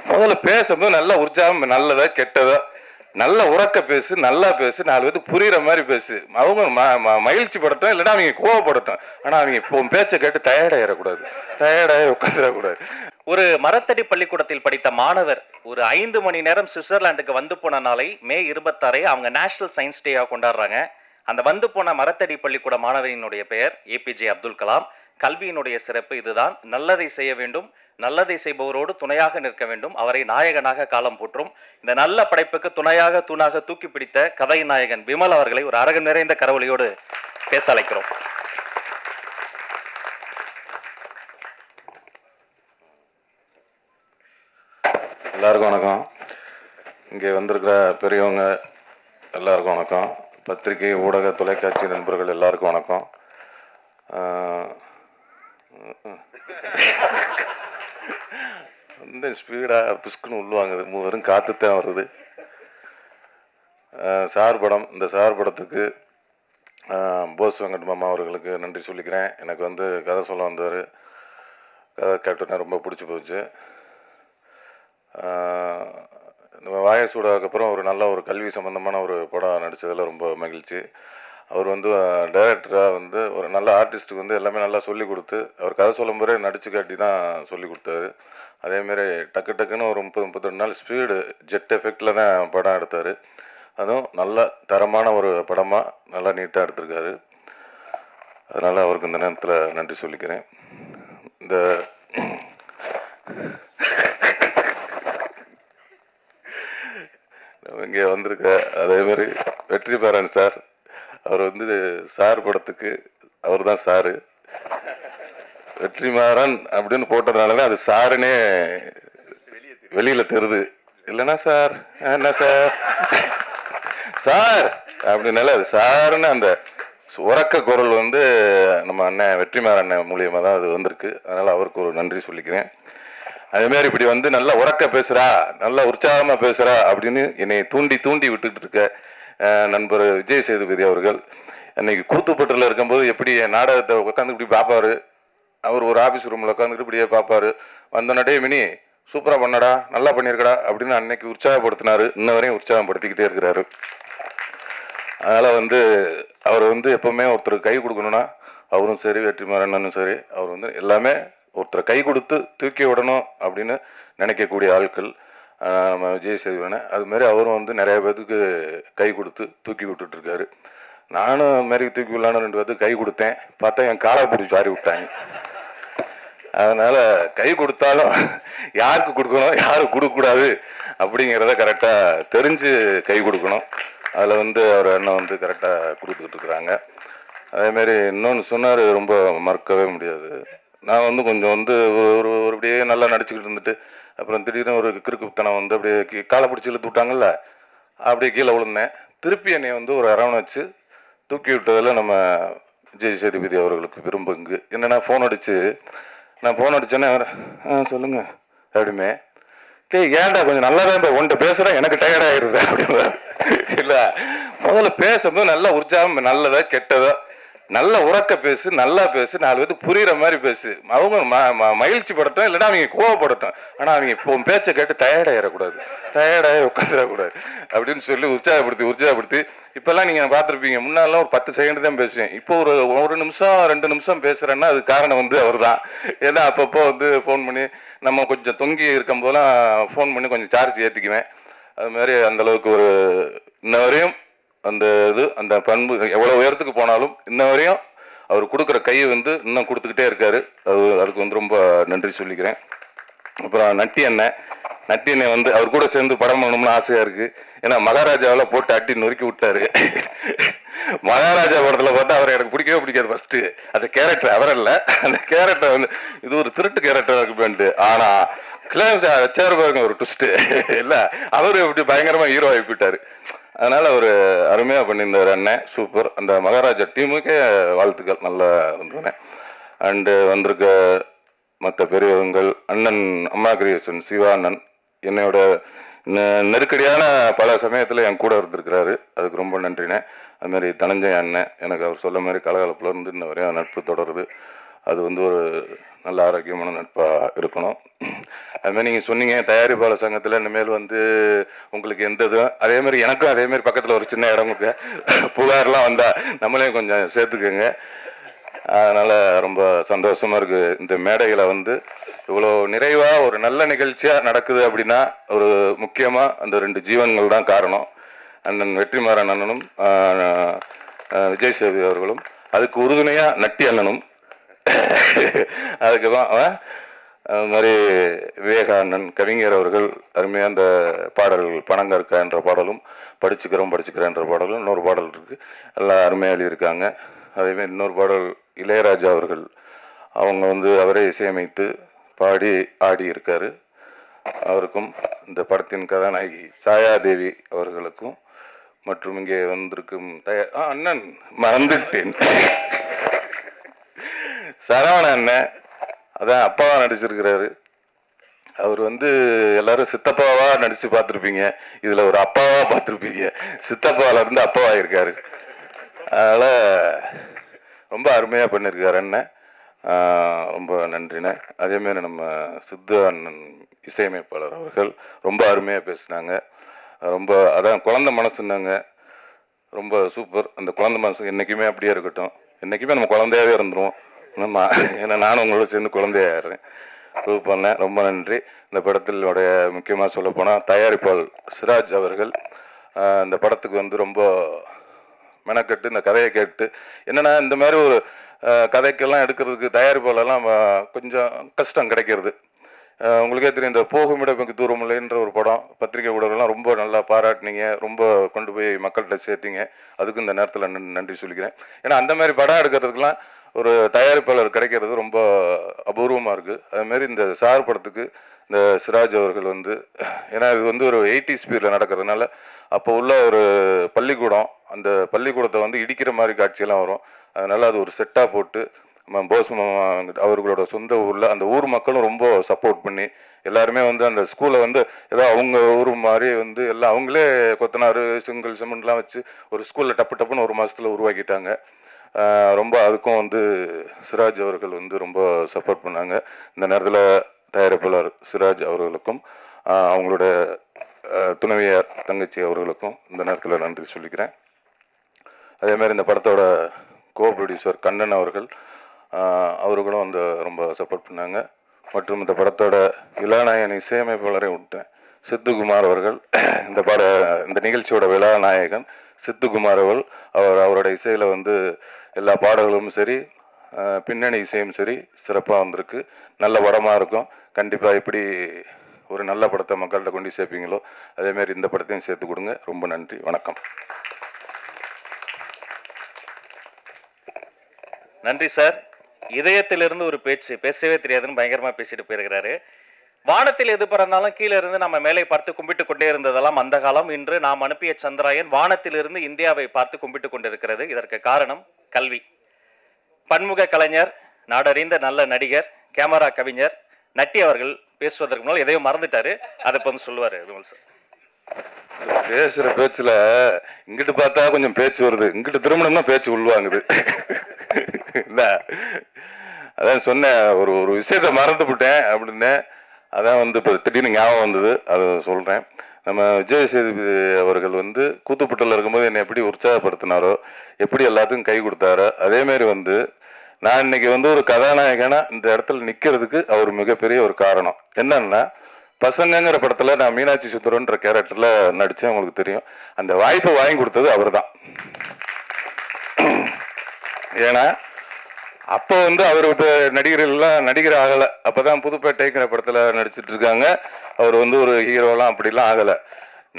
முதல்ல பேசும்போது நல்லா உற்சாகம், நல்லதா கெட்டதா நல்ல உறக்க பேசு, நல்லா பேசு, 4 பேருக்கு புரியுற மாதிரி பேசு. அவங்க மகிழ்ச்சி படட்டும், இல்லைன்னா அவங்க கோவப்படட்டும். ஆனால் அவங்க இப்போ பேச்சை கேட்டு டயர்டாயிடக்கூடாது, டயர்டாகி உட்காந்துடக்கூடாது. ஒரு மரத்தடி பள்ளிக்கூடத்தில் படித்த மாணவர் ஒரு 5 மணி நேரம் சுவிட்சர்லாந்துக்கு வந்து போன நாளை மே 26 அவங்க நேஷனல் சயின்ஸ் டேயாக கொண்டாடுறாங்க. அந்த வந்து போன மரத்தடி பள்ளிக்கூட மாணவரினுடைய பெயர் ஏபிஜே அப்துல் கலாம். கல்வியினுடைய சிறப்பு இதுதான். நல்லதை செய்ய வேண்டும், நல்லதை செய்பவரோடு துணையாக நிற்க வேண்டும், அவரை நாயகனாக காலம் போற்றும். இந்த நல்ல படைப்புக்கு துணையாக தூணாக தூக்கி பிடித்த கதை நாயகன் விமல் அவர்களை ஒரு அரங்கம் நிறைந்த கரவொலியோடு பேச அழைக்கிறோம். எல்லாருக்கும் வணக்கம். இங்கே வந்திருக்கிற பெரியவங்க எல்லாருக்கும் வணக்கம். பத்திரிகை, ஊடக, தொலைக்காட்சி நண்பர்கள் எல்லாருக்கும் வணக்கம். வந்து ஸ்பீடாக பிஸ்குன்னு உள்வாங்குது, வெறும் காற்றுத்தான் வருது. சார் படம், இந்த சார் படத்துக்கு போஸ் வெங்கட் மாமா அவர்களுக்கு நன்றி சொல்லிக்கிறேன். எனக்கு வந்து கதை சொல்ல வந்தார், கதை கேட்டோன்னே ரொம்ப பிடிச்சி போச்சு. நம்ம வாயசூடாக்கப்புறம் ஒரு நல்ல ஒரு கல்வி சம்மந்தமான ஒரு படம் நடித்ததில் ரொம்ப மகிழ்ச்சி. அவர் வந்து டைரக்டராக வந்து ஒரு நல்ல ஆர்டிஸ்ட்டுக்கு வந்து எல்லாமே நல்லா சொல்லி கொடுத்து, அவர் கதை சொல்லும் போதே நடித்து காட்டி தான் சொல்லி கொடுத்தாரு. அதேமாரி டக்கு டக்குன்னு ஒரு 30-32 நாள் ஸ்பீடு ஜெட் எஃபெக்டில் தான் படம் எடுத்தார். அதுவும் நல்ல தரமான ஒரு படமாக நல்லா நீட்டாக எடுத்திருக்காரு. அதனால் அவருக்கு இந்த நேரத்தில் நன்றி சொல்லிக்கிறேன். இந்த இங்கே வந்திருக்க அதேமாரி வெற்றி பேரன் சார், அவர் வந்து சார் படத்துக்கு அவர் தான் சாரு. வெற்றிமாறன் அப்படின்னு போட்டதுனால அது சாருன்னே வெளியில் தெரியுது. இல்லைன்னா சார் என்ன சார் சார் அப்படின்னால அது சாருன்னு அந்த உறக்க குரல் வந்து நம்ம அண்ணன் வெற்றிமாறன் அண்ணன் மூலியமாக தான் அது வந்திருக்கு. அதனால் அவருக்கு ஒரு நன்றி சொல்லிக்கிறேன். அதேமாரி இப்படி வந்து நல்லா உறக்க பேசுகிறா, நல்லா உற்சாகமாக பேசுகிறா அப்படின்னு என்னை தூண்டி தூண்டி விட்டுக்கிட்டு இருக்க நண்பர் விஜய் சேதுபதி அவர்கள், அன்னைக்கு கூத்துப்பட்டில் இருக்கும்போது எப்படி என் நாடகத்தை உட்காந்து இப்படி பார்ப்பாரு. அவர் ஒரு ஆஃபீஸ் ரூமில் உட்காந்துட்டு இப்படியே பார்ப்பாரு. வந்தோடனே மினி சூப்பராக பண்ணடா, நல்லா பண்ணியிருக்கடா அப்படின்னு அன்னைக்கு உற்சாகப்படுத்தினார். இன்ன வரையும் உற்சாகப்படுத்திக்கிட்டே இருக்கிறாரு. அதனால் வந்து அவர் வந்து எப்போவுமே ஒருத்தருக்கு கை கொடுக்கணுன்னா அவரும் சரி, வெற்றிமாறனும் சரி, அவர் வந்து எல்லாமே ஒருத்தரை கை கொடுத்து தூக்கி விடணும் அப்படின்னு நினைக்கக்கூடிய ஆட்கள் நம்ம விஜய் சேதுபதி. அதுமாரி அவரும் வந்து நிறைய பேருக்கு கை கொடுத்து தூக்கி விட்டுட்ருக்காரு. நானும் அதுமாரி தூக்கி விடலான்னு 2 பேருக்கு கை கொடுத்தேன். பார்த்தா என் காலை பிடிச்சி வாரி விட்டாங்க. அதனால் கை கொடுத்தாலும் யாருக்கு கொடுக்கணும், யாருக்கு கொடுக்கக்கூடாது அப்படிங்கிறத கரெக்டாக தெரிஞ்சு கை கொடுக்கணும். அதில் வந்து அவர் அண்ணன் வந்து கரெக்டாக கொடுத்துக்கிட்டு இருக்கிறாங்க. அதேமாரி இன்னொன்று சொன்னார், ரொம்ப மறக்கவே முடியாது. நான் வந்து கொஞ்சம் வந்து ஒரு அப்படியே நல்லா நடிச்சுக்கிட்டு இருந்துட்டு அப்புறம் திடீர்னு ஒரு கிறுக்குத்தனம் வந்து அப்படியே காலை பிடிச்சி இழுத்து விட்டாங்கல்ல, அப்படியே கீழே விழுந்தேன். திருப்பி என்னை வந்து ஒரு அரவணைச்சு தூக்கி விட்டதில் நம்ம விஜய் சேதுபதி அவர்களுக்கு விரும்புங்க. என்னென்னா ஃபோன் அடித்து நான் ஃபோன் அடித்தேன்னே சொல்லுங்க அப்படிமே, ஏன்டா கொஞ்சம் நல்லா தான் இப்போ உன்ட்ட பேசுகிறேன், எனக்கு டயர்ட் ஆகிடுது அப்படின்னு. இல்லை, முதல்ல பேசும்போது நல்லா உற்சாகம், நல்லதா கெட்டதா நல்ல உறக்க பேசு, நல்லா பேசு, 4 பேருக்கு புரியுற மாதிரி பேசு. அவங்க மகிழ்ச்சி படட்டும், இல்லைன்னா அவங்க கோவப்படட்டும். ஆனால் அவங்க இப்போ பேச்சை கேட்டு டயர்டாயிடக்கூடாது, டயர்டாகி உட்காந்துடக்கூடாது அப்படின்னு சொல்லி உற்சாகப்படுத்தி இப்போல்லாம் நீங்கள் பார்த்துருப்பீங்க, முன்னாலாம் ஒரு 10 செகண்ட் தான் பேசுவேன். இப்போ ஒரு நிமிஷம் 2 நிமிஷம் பேசுகிறேன்னா அது காரணம் வந்து அவர் தான். ஏன்னா அப்பப்போ வந்து ஃபோன் பண்ணி நம்ம கொஞ்சம் தொங்கி இருக்கும் போதெல்லாம் ஃபோன் பண்ணி கொஞ்சம் சார்ஜ் ஏற்றிக்குவேன். அது மாதிரி அந்தளவுக்கு ஒரு இன்ன வரையும் அந்த பண்பு எவ்வளோ உயரத்துக்கு போனாலும் இன்ன வரையும் அவர் கொடுக்குற கையை வந்து இன்னும் கொடுத்துக்கிட்டே இருக்காரு. அதுக்கு வந்து ரொம்ப நன்றி சொல்லிக்கிறேன். அப்புறம் நட்டி அண்ணன் வந்து அவர் கூட சேர்ந்து படம் பண்ணணும்னு ஆசையாக இருக்குது. ஏன்னா மகாராஜாவில் போட்டு அட்டி நொறுக்கி விட்டாரு. மகாராஜா படத்தில் பார்த்தா அவர் எனக்கு பிடிக்கவே பிடிக்காது. ஃபஸ்ட்டு அந்த கேரக்டர் அவர் இல்லை, அந்த கேரக்டர் வந்து இது ஒரு திருட்டு கேரக்டராக இருக்குமேன்ட்டு. ஆனால் கிளைம்ஸ் வச்சாரு பாருங்க ஒரு ட்விஸ்ட்டு. இல்லை, அவர் எப்படி பயங்கரமாக ஹீரோ ஆகி போயிட்டார். அதனால் அவர் அருமையாக பண்ணியிருந்தார் அண்ணன், சூப்பர். அந்த மகாராஜா டீமுக்கே வாழ்த்துக்கள், நல்லா இருந்தேன். அண்டு வந்திருக்க மற்ற பெரியவங்கள், அண்ணன் அம்மா கிரியேஷன் சிவா அண்ணன் என்னோட நெருக்கடியான பல சமயத்தில் என் கூட இருந்திருக்கிறாரு, அதுக்கு ரொம்ப நன்றினேன். அதுமாரி தனஞ்சய அண்ணன், எனக்கு அவர் சொல்ல மாதிரி கலகலப்பில் இருந்து இன்ன வரையும் நட்பு தொடருது. அது வந்து ஒரு நல்ல ஆரோக்கியமான நட்பாக இருக்கணும். அதுமாதிரி நீங்கள் சொன்னீங்க தயாரிப்பாளர் சங்கத்தில் இனிமேல் வந்து உங்களுக்கு எந்த இதுவும் அதேமாதிரி எனக்கும் அதேமாதிரி பக்கத்தில் ஒரு சின்ன இடம் இருக்கு, புகார்லாம் வந்தால் நம்மளையும் கொஞ்சம் சேர்த்துக்குங்க. அதனால் ரொம்ப சந்தோஷமாக இருக்குது. இந்த மேடைகளை வந்து இவ்வளோ நிறைவாக ஒரு நல்ல நிகழ்ச்சியாக நடக்குது அப்படின்னா ஒரு முக்கியமாக அந்த 2 ஜீவன்கள் தான் காரணம். அண்ணன் வெற்றிமாறன் அண்ணனும் விஜய் சேதுபதி அவர்களும், அதுக்கு உறுதுணையாக நட்டி அண்ணனும், அதுக்கப்புறம் அது மாதிரி விவேகா அண்ணன் கவிஞர் அவர்கள் அருமையாக அந்த பாடல்கள் பணங்கற்கா என்ற பாடலும், படிச்சுக்கிறேன் என்ற பாடலும், இன்னொரு பாடல் இருக்குது, எல்லாம் அருமையாக எழுதியிருக்காங்க. அதேமாதிரி இன்னொரு பாடல் இளையராஜா அவர்கள் அவங்க வந்து அவரே இசையமைத்து பாடி ஆடி இருக்காரு. அவருக்கும் இந்த படத்தின் கதாநாயகி சாயாதேவி அவர்களுக்கும் மற்றும் இங்கே வந்திருக்கும் அண்ணன் மறந்துட்டேன் சரவண அண்ணன், அதான் அப்பாவா நடிச்சிருக்கிறாரு. அவர் வந்து எல்லாரும் சித்தப்பாவா நடிச்சு பார்த்துருப்பீங்க, இதுல ஒரு அப்பாவா பார்த்துருப்பீங்க. சித்தப்பாவில இருந்து அப்பாவா இருக்காரு. அதனால ரொம்ப அருமையாக பண்ணியிருக்காரு அண்ணன், ரொம்ப நன்றிண்ணே. அதேமாரி நம்ம சித்து அண்ணன் இசையமைப்பாளர் அவர்கள் ரொம்ப அருமையாக பேசினாங்க. ரொம்ப அதான் குழந்தை மனசுன்னாங்க, ரொம்ப சூப்பர். அந்த குழந்தை மனசு என்றைக்குமே அப்படியே இருக்கட்டும், என்றைக்குமே நம்ம குழந்தையாகவே இருந்துருவோம் நம்ம. ஏன்னா நானும் உங்களோட சேர்ந்து குழந்தையாகிறேன். சூப்பர்ண்ணே, ரொம்ப நன்றி. இந்த படத்தினுடைய முக்கியமாக சொல்லப்போனால் தயாரிப்பாளர் சிராஜ் அவர்கள் இந்த படத்துக்கு வந்து ரொம்ப மெனக்கட்டு இந்த கதையை கேட்டு, என்னென்னா இந்த மாதிரி ஒரு கதைக்கெல்லாம் எடுக்கிறதுக்கு தயாரிப்பாளர்லாம் கொஞ்சம் கஷ்டம் கிடைக்கிறது. உங்களுக்கே தெரியும், இந்த போகுமிடமிக்கு தூரம் இல்லைன்ற ஒரு படம் பத்திரிகை ஊடகம்லாம் ரொம்ப நல்லா பாராட்டினீங்க, ரொம்ப கொண்டு போய் மக்கள்கிட்ட சேர்த்தீங்க. அதுக்கு இந்த நேரத்தில் நன்றி சொல்லிக்கிறேன். ஏன்னா அந்த மாதிரி படம் எடுக்கிறதுக்கெலாம் ஒரு தயாரிப்பாளர் கிடைக்கிறது ரொம்ப அபூர்வமாக இருக்குது. அதுமாரி இந்த சார் படத்துக்கு இந்த சிராஜ் அவர்கள் வந்து, ஏன்னா இது வந்து ஒரு 80s ஸ்பீடில் நடக்கிறதுனால அப்போ உள்ள ஒரு பள்ளிக்கூடம், அந்த பள்ளிக்கூடத்தை வந்து இடிக்கிற மாதிரி காட்சியெல்லாம் வரும். அதனால் அது ஒரு செட்டாக போட்டு போஸ் அவர்களோட சொந்த ஊரில் அந்த ஊர் மக்களும் ரொம்ப சப்போர்ட் பண்ணி எல்லாருமே வந்து அந்த ஸ்கூலை வந்து ஏதோ அவங்க ஊர் மாதிரி வந்து எல்லாம் அவங்களே கொத்தனார் செங்கல் சிமெண்ட்லாம் வச்சு ஒரு ஸ்கூலில் டப்புன்னு ஒரு மாதத்தில் உருவாக்கிட்டாங்க. ரொம்ப அதுக்கும் வந்து சிராஜ் அவர்கள் வந்து ரொம்ப சப்போர்ட் பண்ணாங்க. இந்த நேரத்தில் தயாரிப்பாளர் சிராஜ் அவர்களுக்கும் அவங்களோட துணைவியார் தங்கச்சி அவர்களுக்கும் இந்த நேரத்தில் நன்றி சொல்லிக்கிறேன். அதேமாதிரி இந்த படத்தோட கோ ப்ரொடியூசர் கண்ணன் அவர்கள் அவர்களும் வந்து ரொம்ப சப்போர்ட் பண்ணாங்க. மற்றும் இந்த படத்தோட இளநாயகன் இசையமைப்பாளரை விட்டேன் சித்துக்குமார் அவர்கள், இந்த நிகழ்ச்சியோட விழாநாயகன் சித்துக்குமார் அவரோட இசையில் வந்து எல்லா பாடல்களும் சரி பின்னணி இசையும் சரி சிறப்பாக வந்திருக்கு. நல்ல படமாக இருக்கும். கண்டிப்பாக எப்படி ஒரு நல்ல படத்தை மக்கள்கிட்ட கொண்டு சேர்ப்பீங்களோ அதேமாரி இந்த படத்தையும் சேர்த்து கொடுங்க. ரொம்ப நன்றி, வணக்கம். நன்றி சார். இதயத்திலிருந்து ஒரு பேச்சு, பேசவே தெரியாதுன்னு பயங்கரமா பேசிட்டு போயிருக்கிறாரு. வானத்தில் எது பிறந்தாலும் கீழே இருந்து நம்ம மேலே பார்த்து கும்பிட்டு கொண்டே இருந்ததெல்லாம் அந்த காலம். இன்று நாம் அனுப்பிய சந்திராயன் வானத்திலிருந்து இந்தியாவை பார்த்து கும்பிட்டு கொண்டிருக்கிறது. இதற்கு காரணம் கல்வி. பன்முக கலைஞர், நாடறிந்த நல்ல நடிகர், கேமரா கவிஞர் நட்டி அவர்கள் பேசுவதற்கு முன்னால் எதையும் மறந்துட்டாரு. அதை இப்போ வந்து சொல்லுவாரு விமல் சார். பேசுற பேச்சுல இங்கிட்டு பார்த்தா கொஞ்சம் பேச்சு வருது, இங்கிட்டு திருமணம்னா பேச்சு உள்வாங்குது. இல்ல அதான் சொன்னேன், ஒரு விஷயத்த மறந்து விட்டேன் அப்படின்னு. அதான் வந்து இப்போ திடீர்னு ஞாபகம் வந்தது, அதை சொல்கிறேன். நம்ம விஜய் சேதுபதி அவர்கள் வந்து கூத்துப்பட்டில் இருக்கும்போது என்னை எப்படி உற்சாகப்படுத்தினாரோ, எப்படி எல்லாத்துக்கும் கை கொடுத்தாரோ, அதேமாரி வந்து நான் இன்னைக்கு வந்து ஒரு கதாநாயகனா இந்த இடத்துல நிற்கிறதுக்கு அவர் மிகப்பெரிய ஒரு காரணம். என்னன்னா, பசங்கங்கிற படத்தில் நான் மீனாட்சி சுந்தரன்ற கேரக்டரில் நடித்தேன், உங்களுக்கு தெரியும். அந்த வாய்ப்பை வாங்கி கொடுத்தது அவர் தான். ஏன்னா அப்போ வந்து அவர் நடிகர்கள்லாம் நடிகர் ஆகலை. அப்போ தான் புதுப்பேட்டைங்கிற படத்தில் நடிச்சிட்டு இருக்காங்க. அவர் வந்து ஒரு ஹீரோலாம் அப்படிலாம் ஆகலை.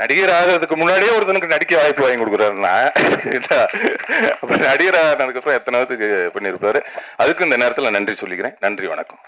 நடிகர் ஆகிறதுக்கு முன்னாடியே ஒருத்தனுக்கு நடிக்க வாய்ப்பு வாங்கி கொடுக்குறாருன்னா அப்போ நடிகர் ஆனதுக்கப்புறம் எத்தனை பேருக்கு பண்ணியிருப்பாரு. அதுக்கு இந்த நேரத்தில் நன்றி சொல்லிக்கிறேன். நன்றி, வணக்கம்.